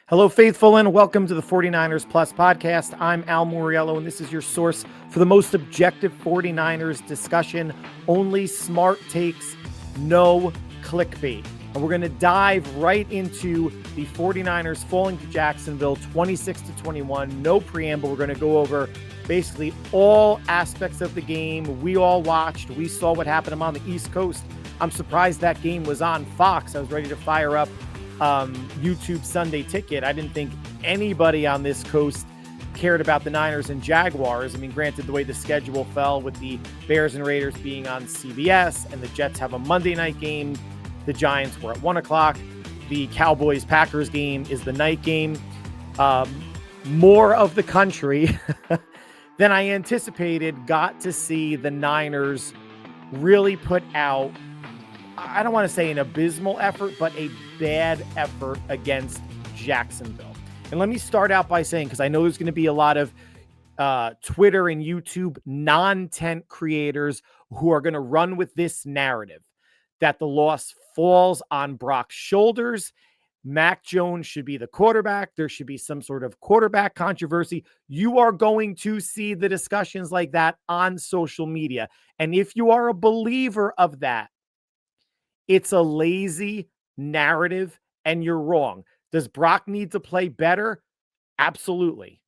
Hello, faithful, and welcome to the 49ers Plus podcast. I'm Al Moriello, and this is your source for the most objective 49ers discussion. Only smart takes, no clickbait. And we're going to dive right into the 49ers falling to Jacksonville 26-21. No preamble. We're going to go over basically all aspects of the game. We all watched. We saw what happened. I'm on the East Coast. I'm surprised that game was on Fox. I was ready to fire up YouTube Sunday Ticket. I didn't think anybody on this coast cared about the Niners and Jaguars. I mean, granted, the way the schedule fell with the Bears and Raiders being on CBS and the Jets have a Monday night game. The Giants were at 1 o'clock. The Cowboys-Packers game is the night game. More of the country than I anticipated got to see the Niners really put out, I don't want to say an abysmal effort, but a bad effort against Jacksonville. And let me start out by saying, because I know there's going to be a lot of Twitter and YouTube non-tent creators who are going to run with this narrative that the loss falls on Brock's shoulders. Mac Jones should be the quarterback. There should be some sort of quarterback controversy. You are going to see the discussions like that on social media. And if you are a believer of that, it's a lazy narrative, and you're wrong. Does Brock need to play better? Absolutely.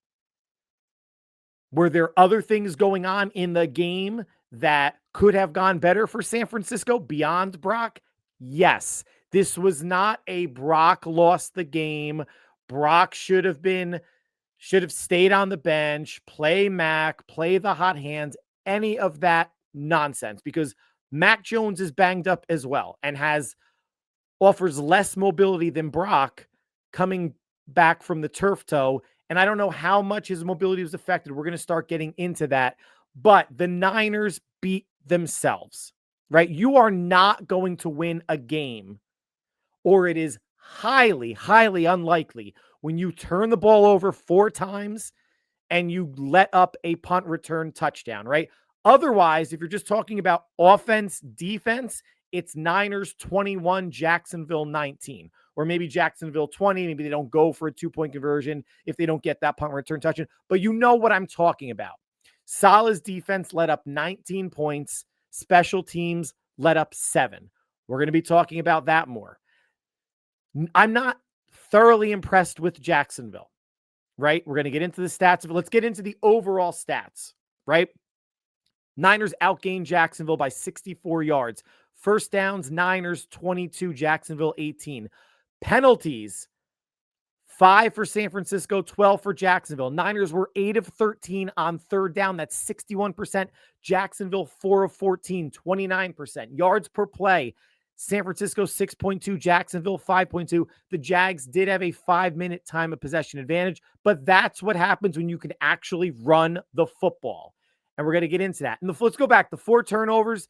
Were there other things going on in the game that could have gone better for San Francisco beyond Brock? Yes. This was not a Brock lost the game. Brock should have stayed on the bench, play Mac, play the hot hands, any of that nonsense, because Mac Jones is banged up as well and offers less mobility than Brock coming back from the turf toe. And I don't know how much his mobility was affected. We're going to start getting into that. But the Niners beat themselves, right? You are not going to win a game, or it is highly, highly unlikely when you turn the ball over 4 times and you let up a punt return touchdown, right? Otherwise, if you're just talking about offense, defense, it's Niners 21, Jacksonville 19. Or maybe Jacksonville 20. Maybe they don't go for a 2-point conversion if they don't get that punt return touchdown. But you know what I'm talking about. Salah's defense let up 19 points. Special teams let up 7. We're going to be talking about that more. I'm not thoroughly impressed with Jacksonville, right? We're going to get into the stats, but let's get into the overall stats, right? Niners outgained Jacksonville by 64 yards. First downs, Niners 22, Jacksonville 18. Penalties, 5 for San Francisco, 12 for Jacksonville. Niners were 8 of 13 on third down. That's 61%. Jacksonville 4 of 14, 29%. Yards per play, San Francisco 6.2, Jacksonville 5.2. The Jags did have a 5-minute time of possession advantage, but that's what happens when you can actually run the football. And we're going to get into that. And let's go back. The 4 turnovers,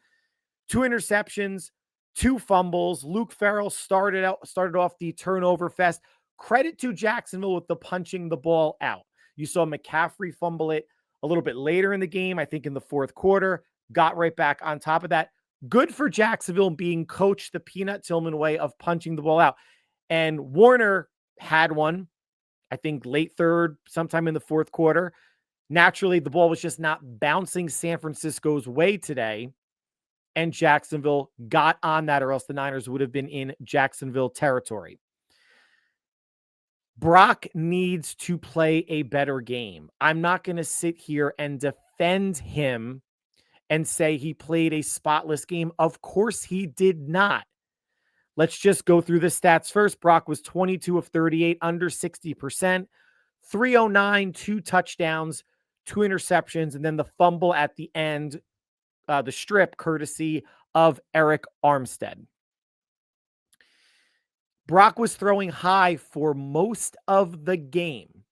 2 interceptions, 2 fumbles. Luke Farrell started off the turnover fest. Credit to Jacksonville with the punching the ball out. You saw McCaffrey fumble it a little bit later in the game, I think in the 4th quarter, got right back on top of that. Good for Jacksonville being coached the Peanut Tillman way of punching the ball out. And Warner had one, I think late 3rd, sometime in the 4th quarter. Naturally, the ball was just not bouncing San Francisco's way today, and Jacksonville got on that, or else the Niners would have been in Jacksonville territory. Brock needs to play a better game. I'm not going to sit here and defend him and say he played a spotless game. Of course he did not. Let's just go through the stats first. Brock was 22 of 38, under 60%, 309, 2 touchdowns, 2 interceptions, and then the fumble at the end, the strip courtesy of Eric Armstead. Brock was throwing high for most of the game.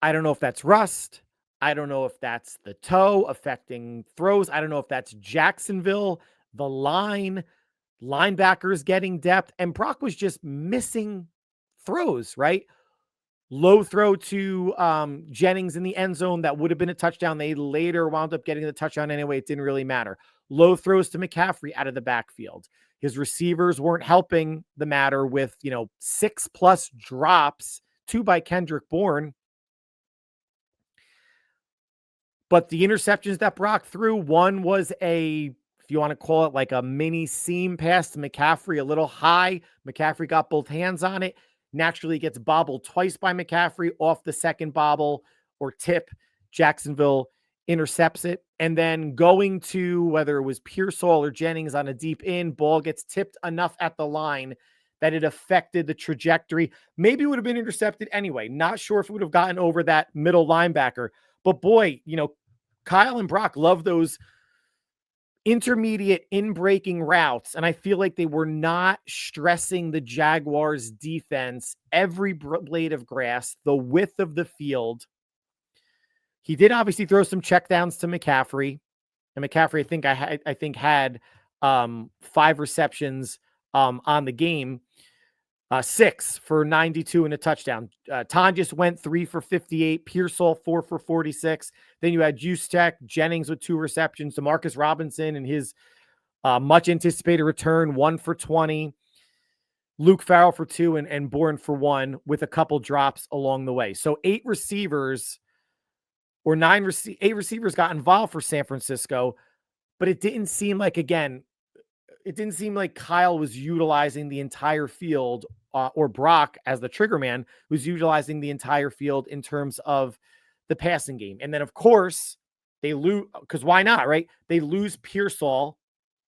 I don't know if that's rust. I don't know if that's the toe affecting throws. I don't know if that's Jacksonville, the line, linebackers getting depth, and Brock was just missing throws, right? Low throw to Jennings in the end zone that would have been a touchdown. They later wound up getting the touchdown anyway. It didn't really matter. Low throws to McCaffrey out of the backfield. His receivers weren't helping the matter with, 6+ drops, 2 by Kendrick Bourne. But the interceptions that Brock threw, one was if you want to call it like a mini seam pass to McCaffrey, a little high. McCaffrey got both hands on it. Naturally gets bobbled twice by McCaffrey off the second bobble or tip. Jacksonville intercepts it. And then going to whether it was Pearsall or Jennings on a deep in, ball gets tipped enough at the line that it affected the trajectory. Maybe it would have been intercepted anyway. Not sure if it would have gotten over that middle linebacker. But boy, Kyle and Brock love those intermediate in-breaking routes, and I feel like they were not stressing the Jaguars' defense. Every blade of grass, the width of the field. He did obviously throw some checkdowns to McCaffrey, and McCaffrey, I think had 5 receptions on the game. 6 for 92 and a touchdown. Tonjes went 3 for 58. Pearsall 4 for 46. Then you had Juszczyk, Jennings with 2 receptions. DeMarcus Robinson and his much anticipated return 1 for 20. Luke Farrell for 2 and Bourne for 1 with a couple drops along the way. So 8 receivers got involved for San Francisco, but it didn't seem like Kyle was utilizing the entire field, or Brock as the trigger man was utilizing the entire field in terms of the passing game. And then, of course, they lose, because why not, right? They lose Pearsall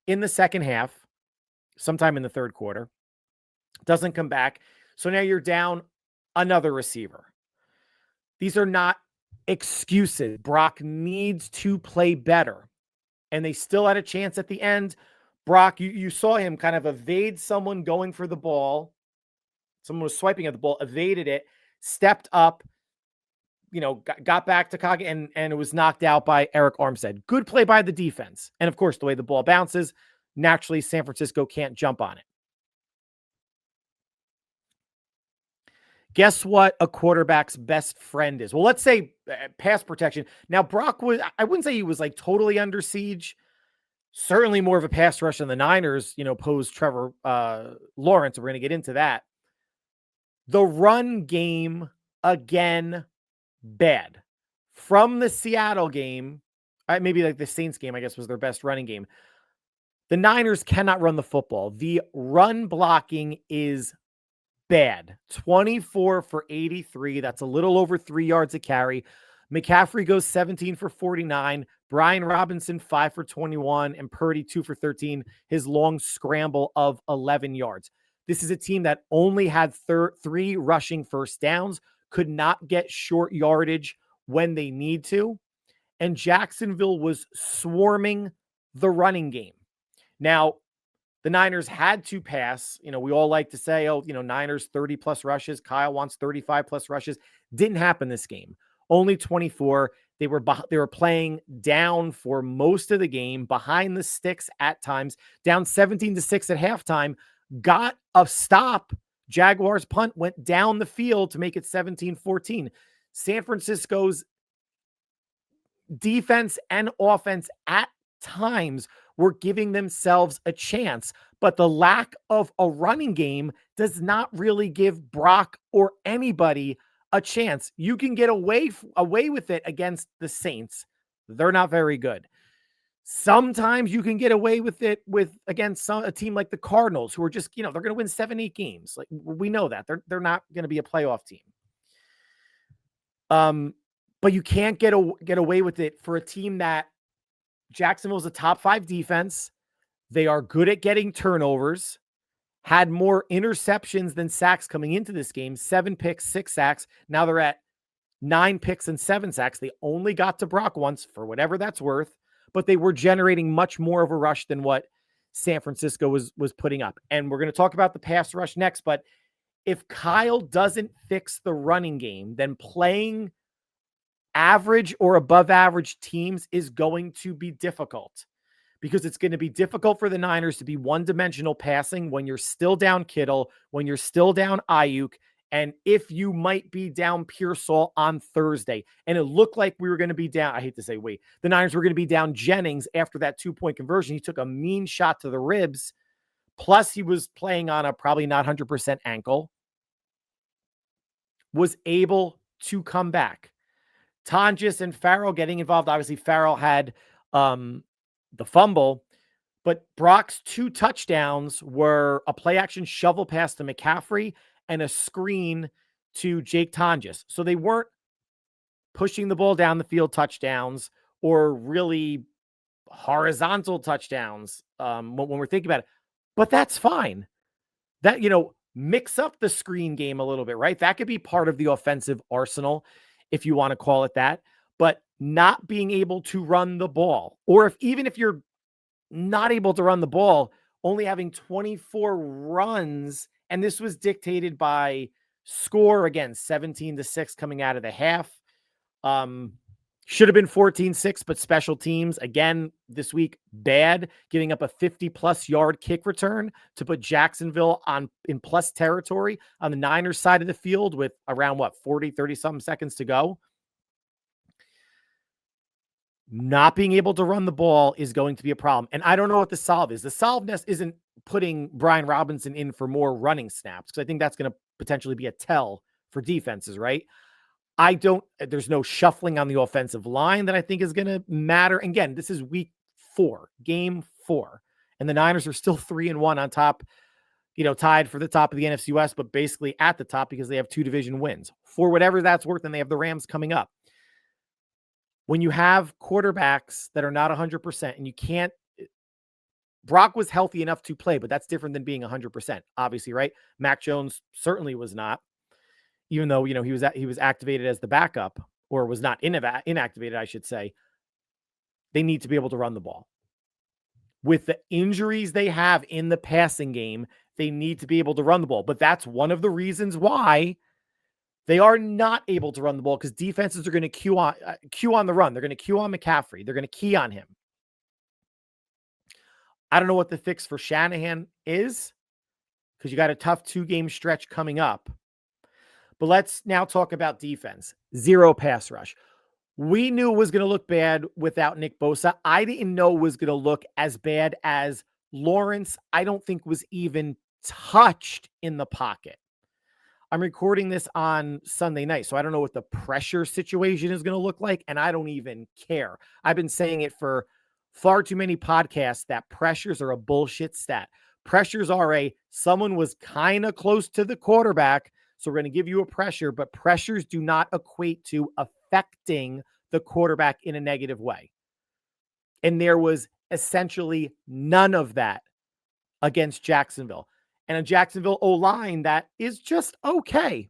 in the second half, sometime in the third quarter. Doesn't come back. So now you're down another receiver. These are not excuses. Brock needs to play better. And they still had a chance at the end. Brock, you saw him kind of evade someone going for the ball. Someone was swiping at the ball, evaded it, stepped up, got back to Kage, and it was knocked out by Eric Armstead. Good play by the defense. And, of course, the way the ball bounces, naturally San Francisco can't jump on it. Guess what a quarterback's best friend is? Well, let's say pass protection. Now, Brock I wouldn't say he was like totally under siege. Certainly more of a pass rush than the Niners, posed Trevor Lawrence. We're going to get into that. The run game, again, bad. From the Seattle game, maybe like the Saints game, I guess, was their best running game. The Niners cannot run the football. The run blocking is bad. 24 for 83. That's a little over 3 yards a carry. McCaffrey goes 17 for 49. Brian Robinson, 5 for 21. And Purdy, 2 for 13. His long scramble of 11 yards. This is a team that only had 3 rushing first downs, could not get short yardage when they need to. And Jacksonville was swarming the running game. Now, the Niners had to pass. We all like to say, Niners 30+ rushes. Kyle wants 35+ rushes. Didn't happen this game. Only 24. They were playing down for most of the game, behind the sticks at times, down 17-6 at halftime, got a stop. Jaguars punt went down the field to make it 17-14. San Francisco's defense and offense at times were giving themselves a chance, but the lack of a running game does not really give Brock or anybody a chance. You can get away with it against the Saints. They're not very good. Sometimes you can get away with it against a team like the Cardinals, who are just, they're going to win 7-8 games. Like, we know that they're not going to be a playoff team. But you can't get away with it for a team that Jacksonville's a top 5 defense. They are good at getting turnovers, had more interceptions than sacks coming into this game, 7 picks, 6 sacks. Now they're at 9 picks and 7 sacks. They only got to Brock once, for whatever that's worth, but they were generating much more of a rush than what San Francisco was putting up. And we're going to talk about the pass rush next, but if Kyle doesn't fix the running game, then playing average or above average teams is going to be difficult, because it's going to be difficult for the Niners to be one-dimensional passing when you're still down Kittle, when you're still down Ayuk, and if you might be down Pearsall on Thursday. And it looked like we were going to be down, I hate to say the Niners were going to be down Jennings after that 2-point conversion. He took a mean shot to the ribs, plus he was playing on a probably not 100% ankle, was able to come back. Tonjes and Farrell getting involved. Obviously, Farrell had the fumble, but Brock's 2 touchdowns were a play action shovel pass to McCaffrey and a screen to Jake Tonjes. So they weren't pushing the ball down the field touchdowns or really horizontal touchdowns when we're thinking about it. But that's fine. That, mix up the screen game a little bit, right? That could be part of the offensive arsenal, if you want to call it that. But not being able to run the ball, or even if you're not able to run the ball, only having 24 runs, and this was dictated by score, again, 17-6 coming out of the half. Should have been 14-6, but special teams, again, this week, bad, giving up a 50-plus yard kick return to put Jacksonville in plus territory on the Niners side of the field with around, 30-something seconds to go. Not being able to run the ball is going to be a problem. And I don't know what the solve is. The solve isn't putting Brian Robinson in for more running snaps, because I think that's going to potentially be a tell for defenses, right? There's no shuffling on the offensive line that I think is going to matter. Again, this is week 4, game 4, and the Niners are still 3-1 on top, tied for the top of the NFC West, but basically at the top because they have 2 division wins. For whatever that's worth, and they have the Rams coming up. When you have quarterbacks that are not 100% and you can't, Brock was healthy enough to play, but that's different than being 100%, obviously, right? Mac Jones certainly was not, even though, he was activated as the backup, or was not inactivated, I should say. They need to be able to run the ball. With the injuries they have in the passing game, they need to be able to run the ball. But that's one of the reasons why they are not able to run the ball, because defenses are going to queue on the run. They're going to queue on McCaffrey. They're going to key on him. I don't know what the fix for Shanahan is, because you got a tough 2-game stretch coming up. But let's now talk about defense. 0 pass rush. We knew it was going to look bad without Nick Bosa. I didn't know it was going to look as bad as Lawrence, I don't think, was even touched in the pocket. I'm recording this on Sunday night, so I don't know what the pressure situation is going to look like, and I don't even care. I've been saying it for far too many podcasts that pressures are a bullshit stat. Pressures are someone was kind of close to the quarterback, so we're going to give you a pressure, but pressures do not equate to affecting the quarterback in a negative way. And there was essentially none of that against Jacksonville. And a Jacksonville O-line that is just okay.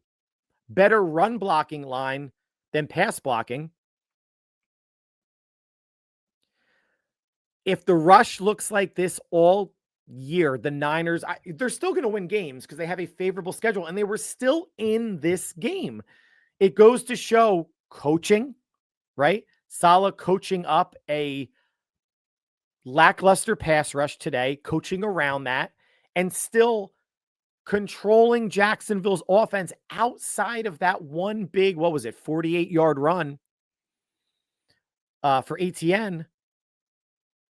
Better run blocking line than pass blocking. If the rush looks like this all year, the Niners, they're still going to win games because they have a favorable schedule, and they were still in this game. It goes to show coaching, right? Saleh coaching up a lackluster pass rush today, coaching around that, and still controlling Jacksonville's offense outside of that one big, 48-yard run for ATN.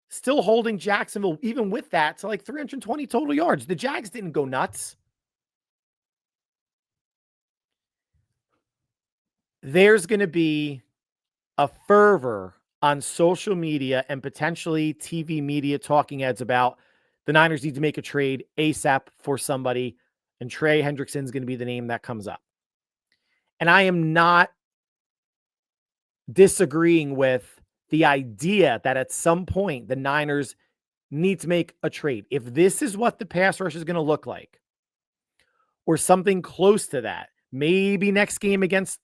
Still holding Jacksonville, even with that, to like 320 total yards. The Jags didn't go nuts. There's going to be a fervor on social media and potentially TV media talking heads about the Niners need to make a trade ASAP for somebody, and Trey Hendrickson is going to be the name that comes up. And I am not disagreeing with the idea that at some point the Niners need to make a trade. If this is what the pass rush is going to look like, or something close to that, maybe next game against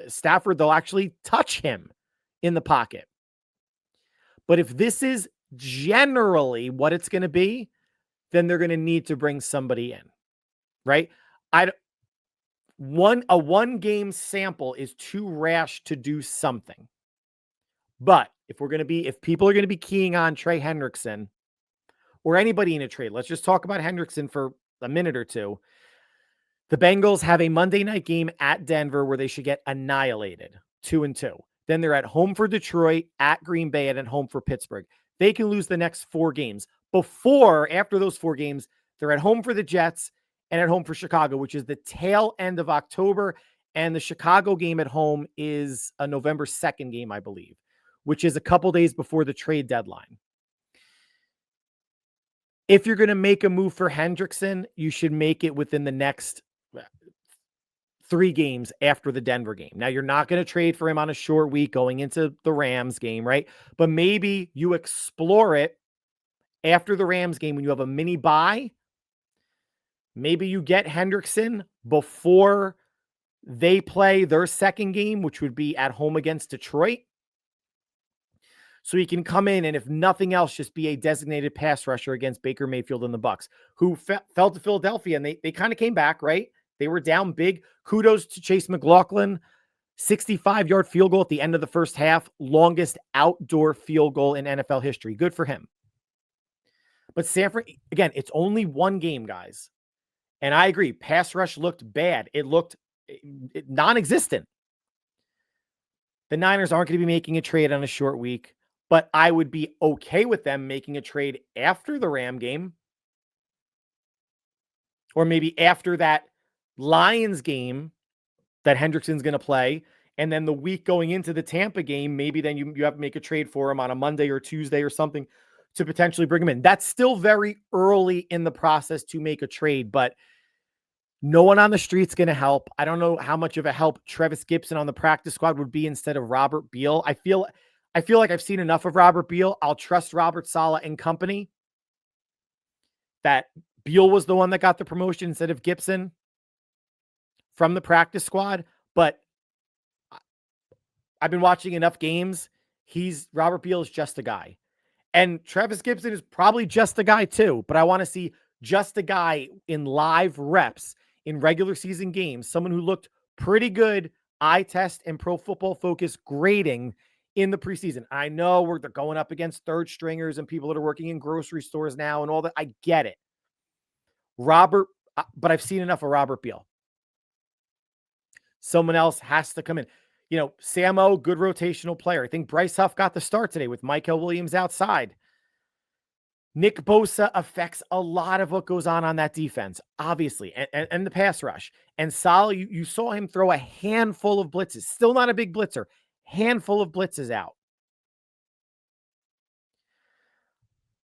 Stafford, they'll actually touch him in the pocket. But if this is generally what it's going to be, then they're going to need to bring somebody in, right? A one-game sample is too rash to do something. But if people are going to be keying on Trey Hendrickson or anybody in a trade, let's just talk about Hendrickson for a minute or two. The Bengals have a Monday night game at Denver where they should get annihilated, 2-2. Then they're at home for Detroit, at Green Bay, and at home for Pittsburgh. They can lose the next 4 games. After those 4 games, They're at home for the Jets and at home for Chicago, which is the tail end of October. And the Chicago game at home is a November 2nd game, I believe, which is a couple days before the trade deadline. If you're going to make a move for Hendrickson, you should make it within the next 3 games after the Denver game. Now, you're not going to trade for him on a short week going into the Rams game, right? But maybe you explore it after the Rams game when you have a mini bye. Maybe you get Hendrickson before they play their second game, which would be at home against Detroit. So he can come in and, if nothing else, just be a designated pass rusher against Baker Mayfield and the Bucs, who fell to Philadelphia, and they kind of came back, right? They were down big. Kudos to Chase McLaughlin. 65-yard field goal at the end of the first half. Longest outdoor field goal in NFL history. Good for him. But Sanford, again, it's only one game, guys. And I agree. Pass rush looked bad. It looked non-existent. The Niners aren't going to be making a trade on a short week, but I would be okay with them making a trade after the Ram game, or maybe after that Lions game that Hendrickson's going to play. And then the week going into the Tampa game, maybe then you have to make a trade for him on a Monday or Tuesday or something to potentially bring him in. That's still very early in the process to make a trade, but no one on the street's going to help. I don't know how much of a help Trevis Gibson on the practice squad would be instead of Robert Beal. I feel like I've seen enough of Robert Beal. I'll trust Robert Saleh and company that Beal was the one that got the promotion instead of Gibson from the practice squad. But I've been watching enough games. Robert Beal is just a guy. And Trevis Gibson is probably just a guy too, but I want to see just a guy in live reps in regular season games, someone who looked pretty good eye test and Pro Football Focus grading in the preseason. I know they're going up against third stringers and people that are working in grocery stores now and all that. I get it. But I've seen enough of Robert Beal. Someone else has to come in. Samo, good rotational player. I think Bryce Huff got the start today with Michael Williams outside. Nick Bosa affects a lot of what goes on that defense, obviously, and the pass rush. And Saleh, you saw him throw a handful of blitzes. Still not a big blitzer. Handful of blitzes out.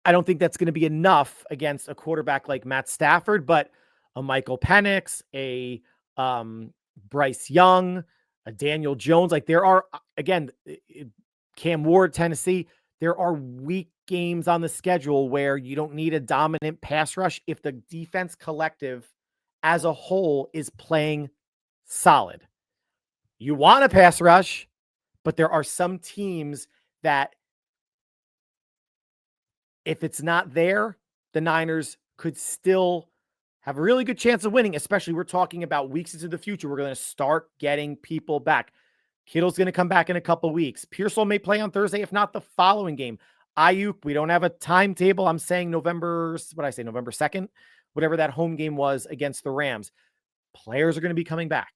I don't think that's going to be enough against a quarterback like Matt Stafford, but a Michael Penix, a Bryce Young, a Daniel Jones. Like there are, again, Cam Ward, Tennessee, there are weak games on the schedule where you don't need a dominant pass rush if the defense collective as a whole is playing solid. You want a pass rush, but there are some teams that if it's not there, the Niners could still have a really good chance of winning, especially we're talking about weeks into the future. We're going to start getting people back. Kittle's going to come back in a couple weeks. Pearsall may play on Thursday, if not the following game. Ayuk, we don't have a timetable. I'm saying November 2nd, whatever that home game was against the Rams. Players are going to be coming back.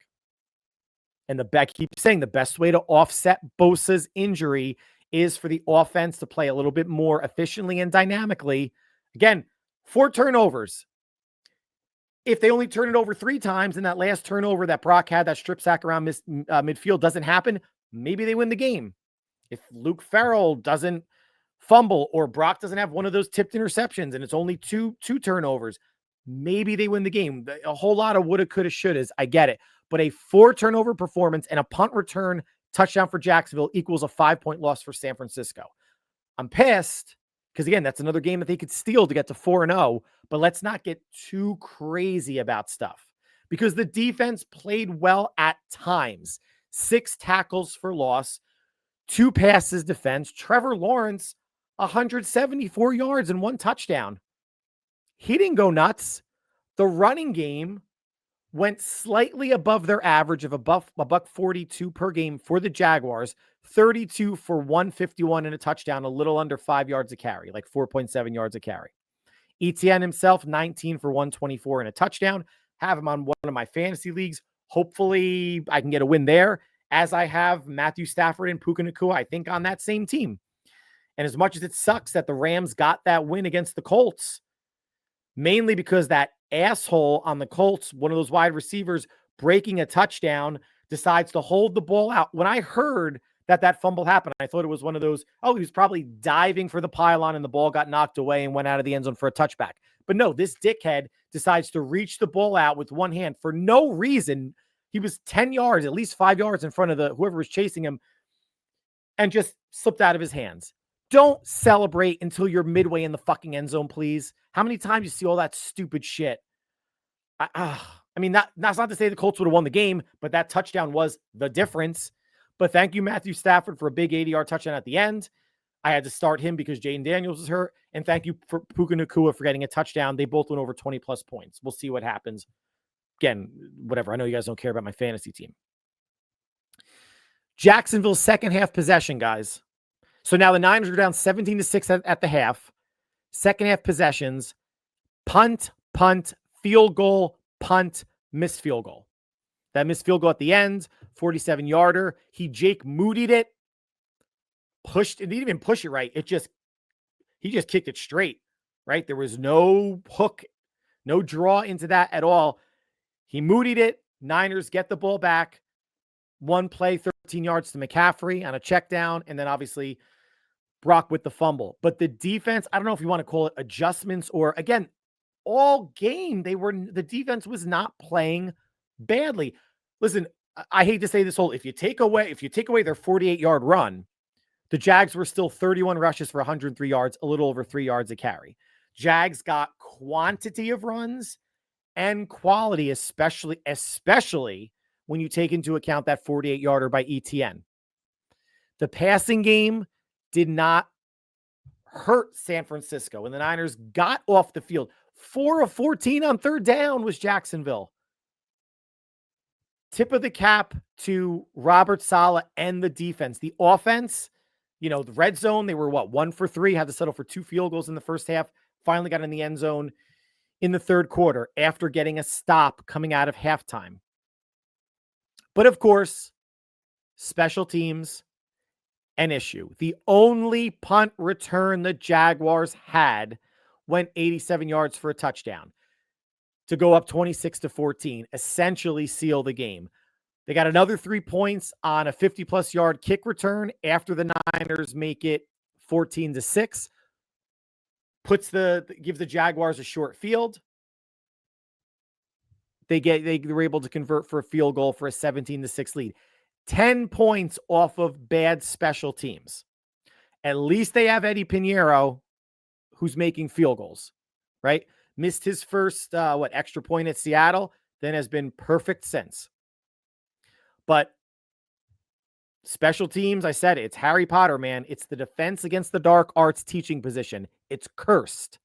And keep saying the best way to offset Bosa's injury is for the offense to play a little bit more efficiently and dynamically. Again, 4 turnovers. If they only turn it over 3 times and that last turnover that Brock had, that strip sack around midfield doesn't happen, maybe they win the game. If Luke Farrell doesn't fumble or Brock doesn't have one of those tipped interceptions and it's only two turnovers, maybe they win the game. A whole lot of woulda, coulda, shouldas. I get it. But a 4 turnover performance and a punt return touchdown for Jacksonville equals a 5-point loss for San Francisco. I'm pissed because, again, that's another game that they could steal to get to 4-0, but let's not get too crazy about stuff because the defense played well at times. 6 tackles for loss, 2 passes defense. Trevor Lawrence, 174 yards and 1 touchdown. He didn't go nuts. The running game went slightly above their average of a buck 42 per game for the Jaguars, 32 for 151 and a touchdown, a little under 5 yards a carry, like 4.7 yards a carry. Etienne himself, 19 for 124 and a touchdown. Have him on one of my fantasy leagues. Hopefully I can get a win there, as I have Matthew Stafford and Puka Nacua, I think, on that same team. And as much as it sucks that the Rams got that win against the Colts, mainly because that asshole on the Colts, one of those wide receivers breaking a touchdown, decides to hold the ball out. When I heard that fumble happened, I thought it was one of those, oh, he was probably diving for the pylon and the ball got knocked away and went out of the end zone for a touchback. But no, this dickhead decides to reach the ball out with one hand for no reason. He was 10 yards, at least 5 yards in front of whoever was chasing him, and just slipped out of his hands. Don't celebrate until you're midway in the fucking end zone, please. How many times you see all that stupid shit? I mean, that's not to say the Colts would have won the game, but that touchdown was the difference. But thank you, Matthew Stafford, for a big 80-yard touchdown at the end. I had to start him because Jaden Daniels was hurt. And thank you for Puka Nacua for getting a touchdown. They both went over 20-plus points. We'll see what happens. Again, whatever. I know you guys don't care about my fantasy team. Jacksonville's second half possession, guys. So now the Niners are down 17-6 at the half. Second half possessions. Punt, field goal, punt, missed field goal. That missed field goal at the end, 47-yarder. He Jake Moody'd it. Pushed, it didn't even push it right. He just kicked it straight, right? There was no hook, no draw into that at all. He Moody'd it. Niners get the ball back. One play, 13 yards to McCaffrey on a check down. And then obviously Brock with the fumble. But the defense, I don't know if you want to call it adjustments or, again, all game, the defense was not playing badly. Listen, I hate to say this if you take away their 48-yard run, the Jags were still 31 rushes for 103 yards, a little over 3 yards a carry. Jags got quantity of runs and quality, especially when you take into account that 48-yarder by ETN. The passing game did not hurt San Francisco, and the Niners got off the field. 4 of 14 on third down was Jacksonville. Tip of the cap to Robert Saleh and the defense. The offense, the red zone, they were 1 for 3, had to settle for 2 field goals in the first half, finally got in the end zone in the third quarter after getting a stop coming out of halftime. But of course, special teams, an issue. The only punt return the Jaguars had went 87 yards for a touchdown to go up 26-14, essentially seal the game. They got another 3 points on a 50-plus yard kick return after the Niners make it 14-6. Gives the Jaguars a short field. They were able to convert for a field goal for a 17-6 lead. 10 points off of bad special teams. At least they have Eddie Pinheiro, who's making field goals, right? Missed his first, extra point at Seattle, then has been perfect since. But special teams, I said it's Harry Potter, man. It's the defense against the dark arts teaching position. It's cursed.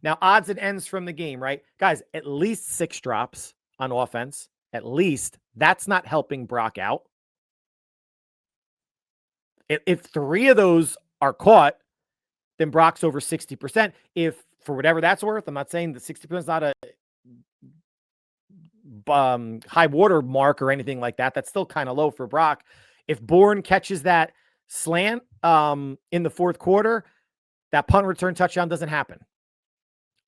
Now, odds and ends from the game, right? Guys, at least 6 drops on offense. At least. That's not helping Brock out. If 3 of those are caught, then Brock's over 60%. If, for whatever that's worth, I'm not saying that 60% is not a high water mark or anything like that. That's still kind of low for Brock. If Bourne catches that slant in the fourth quarter, that punt return touchdown doesn't happen.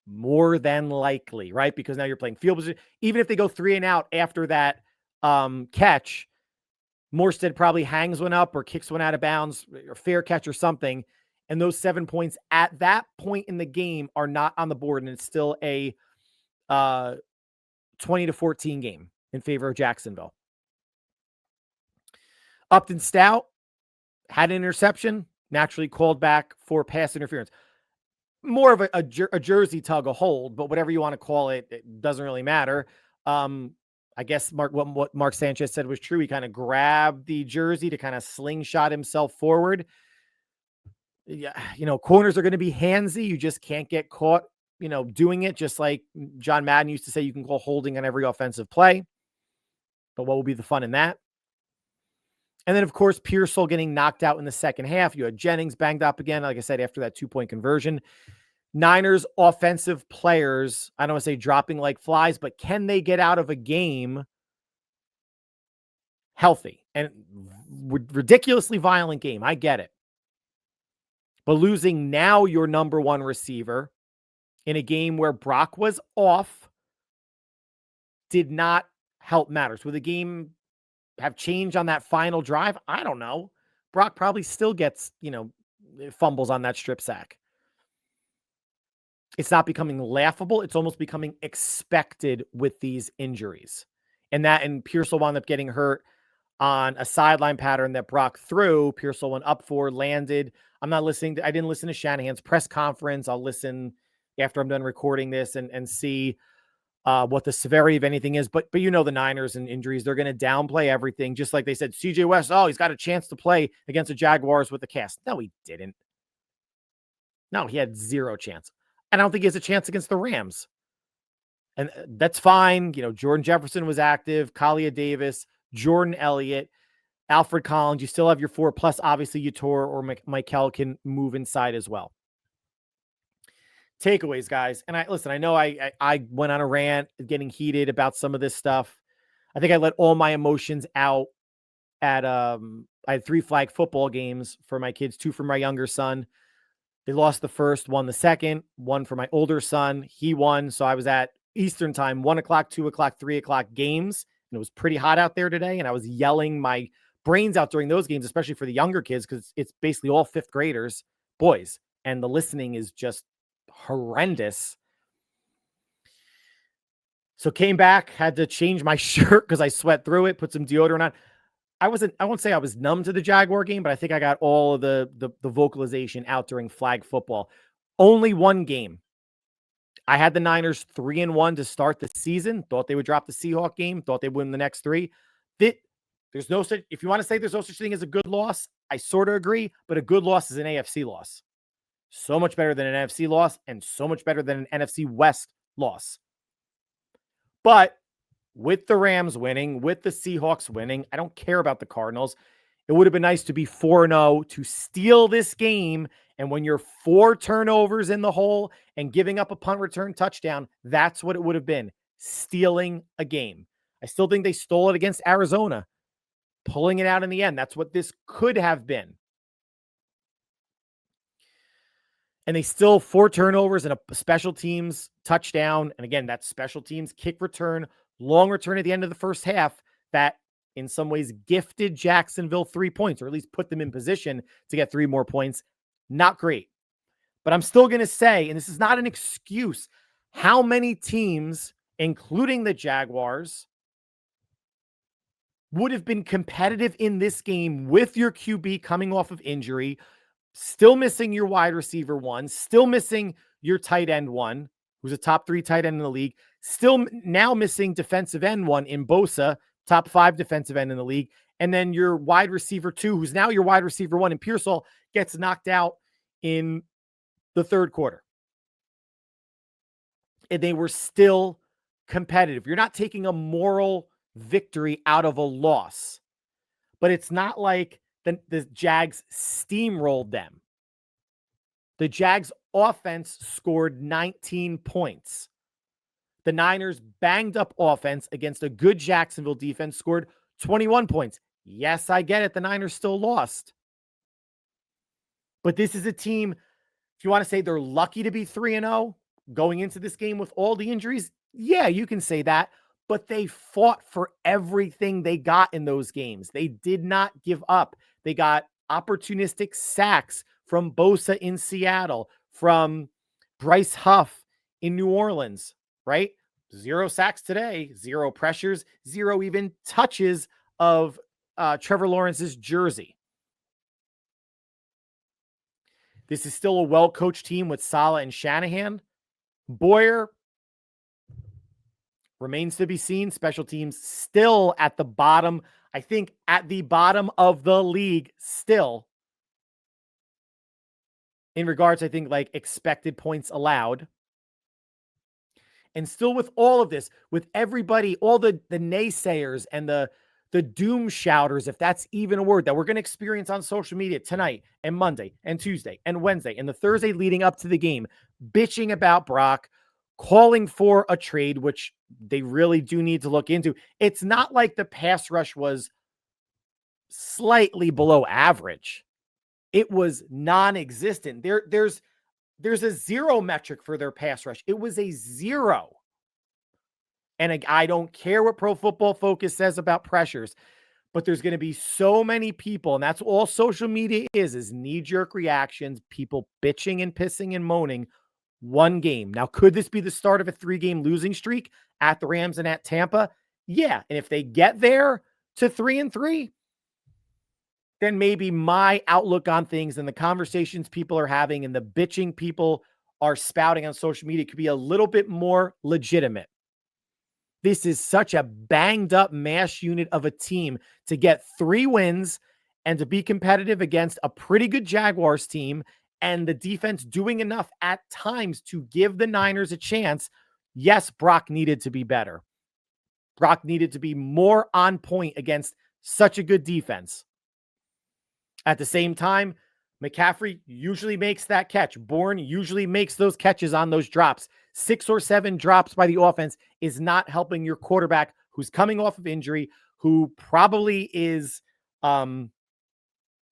More than likely, right? Because now you're playing field position. Even if they go 3 and out after that catch, Morstead probably hangs one up or kicks one out of bounds or fair catch or something. And those 7 points at that point in the game are not on the board. And it's still a 20-14 game in favor of Jacksonville. Upton Stout had an interception, naturally called back for pass interference. More of a jersey tug, a hold, but whatever you want to call it, it doesn't really matter. I guess what Mark Sanchez said was true. He kind of grabbed the jersey to kind of slingshot himself forward. Yeah, corners are going to be handsy. You just can't get caught, doing it, just like John Madden used to say you can call holding on every offensive play. But what will be the fun in that? And then, of course, Pearsall getting knocked out in the second half. You had Jennings banged up again, like I said, after that 2-point conversion. Niners offensive players, I don't want to say dropping like flies, but can they get out of a game healthy? And ridiculously violent game. I get it. But losing now your number 1 receiver in a game where Brock was off did not help matters. Would the game have changed on that final drive? I don't know. Brock probably still gets, fumbles on that strip sack. It's not becoming laughable. It's almost becoming expected with these injuries. And Pearsall wound up getting hurt on a sideline pattern that Brock threw. Pearsall went up for, landed. I didn't listen to Shanahan's press conference. I'll listen after I'm done recording this and see what the severity of anything is. But the Niners and injuries, they're going to downplay everything. Just like they said, CJ West, he's got a chance to play against the Jaguars with the cast. No, he didn't. No, he had zero chance. And I don't think he has a chance against the Rams. And that's fine. Jordan Jefferson was active, Kalia Davis, Jordan Elliott, Alfred Collins. You still have your 4, plus obviously Yator or Michael can move inside as well. Takeaways, guys. And I know I went on a rant getting heated about some of this stuff. I think I let all my emotions out at I had 3 flag football games for my kids, 2 for my younger son. They lost the first, won the second, 1 for my older son. He won. So I was at Eastern time, 1 o'clock, 2 o'clock, 3 o'clock games. And it was pretty hot out there today. And I was yelling my brains out during those games, especially for the younger kids, because it's basically all 5th graders, boys. And the listening is just horrendous. So came back, had to change my shirt because I sweat through it, put some deodorant on. I won't say I was numb to the Jaguar game, but I think I got all of the vocalization out during flag football. Only one game. I had the Niners 3-1 to start the season. Thought they would drop the Seahawks game. Thought they'd win the next 3. There's no such, if you want to say there's no such thing as a good loss, I sort of agree, but a good loss is an AFC loss. So much better than an NFC loss and so much better than an NFC West loss. But with the Rams winning, with the Seahawks winning, I don't care about the Cardinals. It would have been nice to be 4-0 to steal this game. And when you're 4 turnovers in the hole and giving up a punt return touchdown, that's what it would have been. Stealing a game. I still think they stole it against Arizona. Pulling it out in the end. That's what this could have been. And they still 4 turnovers and a special teams touchdown. And again, that's special teams kick return, long return at the end of the first half that in some ways gifted Jacksonville 3 points, or at least put them in position to get 3 more points. Not great. But I'm still going to say, and this is not an excuse, how many teams, including the Jaguars, would have been competitive in this game with your QB coming off of injury, still missing your wide receiver 1, still missing your tight end 1, who's a top 3 tight end in the league, still now missing defensive end 1 in Bosa, top 5 defensive end in the league, and then your wide receiver 2, who's now your wide receiver 1 in Pearsall, gets knocked out in the third quarter. And they were still competitive. You're not taking a moral victory out of a loss, but it's not like the Jags steamrolled them. The Jags offense scored 19 points. The Niners banged up offense against a good Jacksonville defense scored 21 points. Yes, I get it. The Niners still lost. But this is a team, if you want to say they're lucky to be 3-0 going into this game with all the injuries, yeah, you can say that. But they fought for everything they got in those games. They did not give up. They got opportunistic sacks from Bosa in Seattle, from Bryce Huff in New Orleans, right? 0 sacks today, 0 pressures, 0 even touches of Trevor Lawrence's jersey. This is still a well-coached team with Saleh and Shanahan. Boyer remains to be seen. Special teams still at the bottom. I think at the bottom of the league still. In regards, I think, like expected points allowed. And still with all of this, with everybody, all the naysayers and the doom shouters, if that's even a word, that we're going to experience on social media tonight and Monday and Tuesday and Wednesday and the Thursday leading up to the game, bitching about Brock, calling for a trade, which they really do need to look into. It's not like the pass rush was slightly below average. It was non-existent. There's There's a zero metric for their pass rush. It was a zero. And I don't care what Pro Football Focus says about pressures, but there's going to be so many people, and that's all social media is knee-jerk reactions, people bitching and pissing and moaning. One game. Now, could this be the start of a 3-game losing streak at the Rams and at Tampa? Yeah. And if they get there to 3-3, then maybe my outlook on things and the conversations people are having and the bitching people are spouting on social media could be a little bit more legitimate. This is such a banged up mash unit of a team to get 3 wins and to be competitive against a pretty good Jaguars team and the defense doing enough at times to give the Niners a chance. Yes, Brock needed to be better. Brock needed to be more on point against such a good defense. At the same time, McCaffrey usually makes that catch. Bourne usually makes those catches on those drops. 6 or 7 drops by the offense is not helping your quarterback who's coming off of injury, who probably is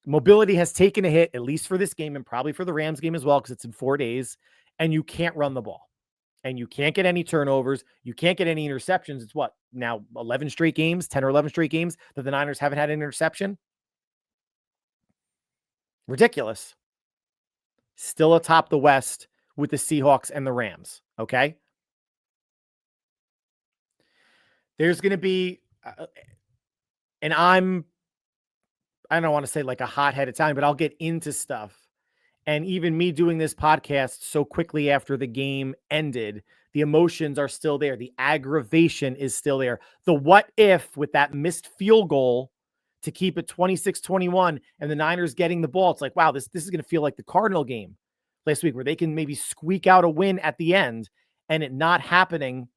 mobility has taken a hit, at least for this game and probably for the Rams game as well, because it's in 4 days, and you can't run the ball. And you can't get any turnovers. You can't get any interceptions. It's what, now 11 straight games, 10 or 11 straight games that the Niners haven't had an interception? Ridiculous. Still atop the West with the Seahawks and the Rams, okay? There's going to be, and I don't want to say like a hot-headed time, but I'll get into stuff. And even me doing this podcast so quickly after the game ended, the emotions are still there. The aggravation is still there. The what if with that missed field goal to keep it 26-21 and the Niners getting the ball. It's like, wow, this is going to feel like the Cardinal game last week where they can maybe squeak out a win at the end and it not happening.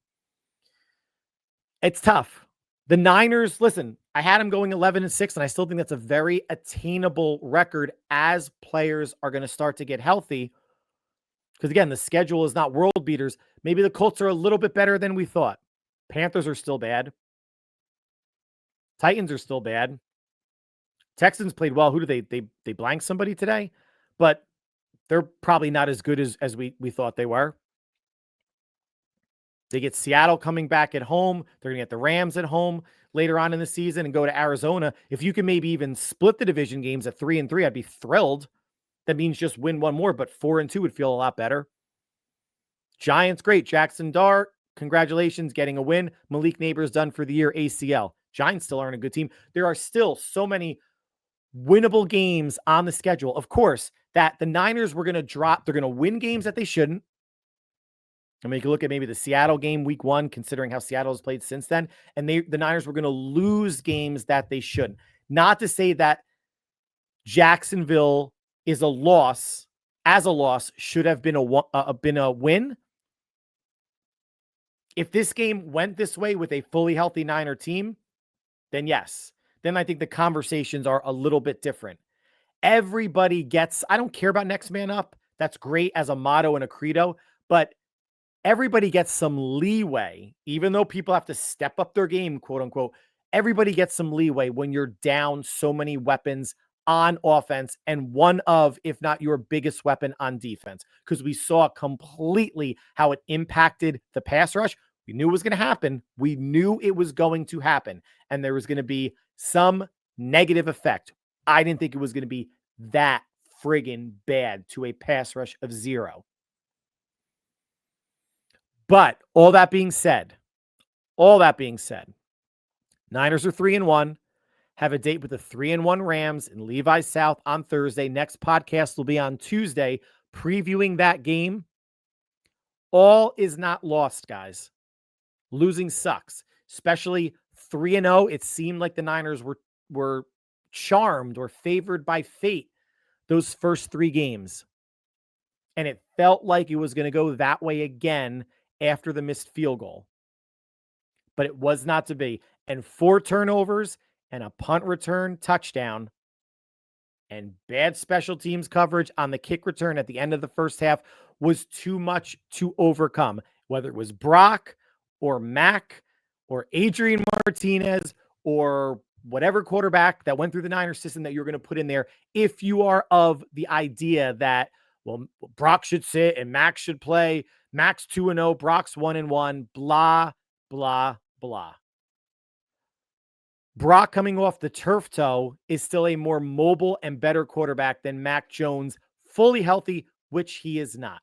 It's tough. The Niners, listen, I had them going 11-6, and I still think that's a very attainable record as players are going to start to get healthy. Because again, the schedule is not world beaters. Maybe the Colts are a little bit better than we thought. Panthers are still bad. Titans are still bad. Texans played well. Who do they blank somebody today? But they're probably not as good as we thought they were. They get Seattle coming back at home. They're going to get the Rams at home later on in the season and go to Arizona. If you can maybe even split the division games at 3-3, I'd be thrilled. That means just win one more, but 4-2 would feel a lot better. Giants, great. Jackson Dart, congratulations, getting a win. Malik Neighbors done for the year, ACL. Giants still aren't a good team. There are still so many winnable games on the schedule. Of course, that the Niners were going to drop. They're going to win games that they shouldn't. I mean, you can look at maybe the Seattle game week 1, considering how Seattle has played since then. And the Niners were going to lose games that they shouldn't. Not to say that Jacksonville is a loss, should have been a win. If this game went this way with a fully healthy Niner team, then yes. Then I think the conversations are a little bit different. Everybody gets, I don't care about next man up. That's great as a motto and a credo, but everybody gets some leeway, even though people have to step up their game, quote unquote. Everybody gets some leeway when you're down so many weapons on offense and one of, if not your biggest weapon on defense, because we saw completely how it impacted the pass rush. We knew it was going to happen. We knew it was going to happen, and there was going to be some negative effect. I didn't think it was going to be that friggin' bad to a pass rush of 0. But all that being said, Niners are 3-1, have a date with the 3-1 Rams in Levi South on Thursday. Next podcast will be on Tuesday, previewing that game. All is not lost, guys. Losing sucks, especially 3-0. It seemed like the Niners were charmed or favored by fate those first 3 games. And it felt like it was going to go that way again after the missed field goal. But it was not to be. And 4 turnovers and a punt return touchdown and bad special teams coverage on the kick return at the end of the first half was too much to overcome. Whether it was Brock or Mac or Adrian Martinez or whatever quarterback that went through the Niners system that you're going to put in there, if you are of the idea that, well, Brock should sit and Max should play. Max 2-0, Brock's 1-1, blah, blah, blah. Brock coming off the turf toe is still a more mobile and better quarterback than Mac Jones, fully healthy, which he is not.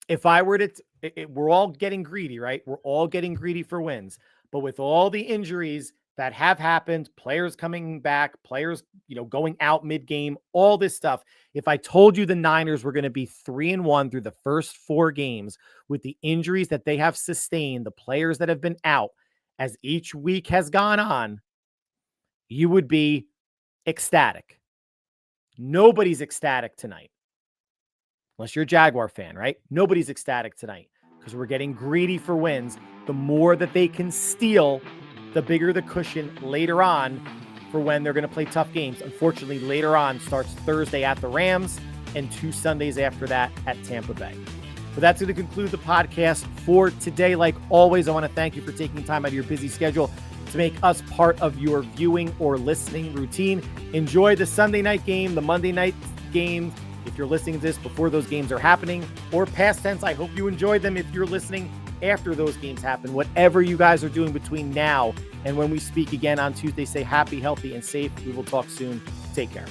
If I were to, we're all getting greedy, right? We're all getting greedy for wins. But with all the injuries that have happened, players coming back, players, going out mid-game, all this stuff. If I told you the Niners were going to be 3-1 through the first 4 games with the injuries that they have sustained, the players that have been out as each week has gone on, you would be ecstatic. Nobody's ecstatic tonight. Unless you're a Jaguar fan, right? Nobody's ecstatic tonight because we're getting greedy for wins. The more that they can steal, the bigger the cushion later on for when they're going to play tough games. Unfortunately, later on starts Thursday at the Rams and 2 Sundays after that at Tampa Bay. But that's going to conclude the podcast for today. Like always, I want to thank you for taking time out of your busy schedule to make us part of your viewing or listening routine. Enjoy the Sunday night game, the Monday night game. If you're listening to this before those games are happening, or past tense, I hope you enjoyed them if you're listening after those games happen. Whatever you guys are doing between now and when we speak again on Tuesday, stay happy, healthy, and safe. We will talk soon. Take care.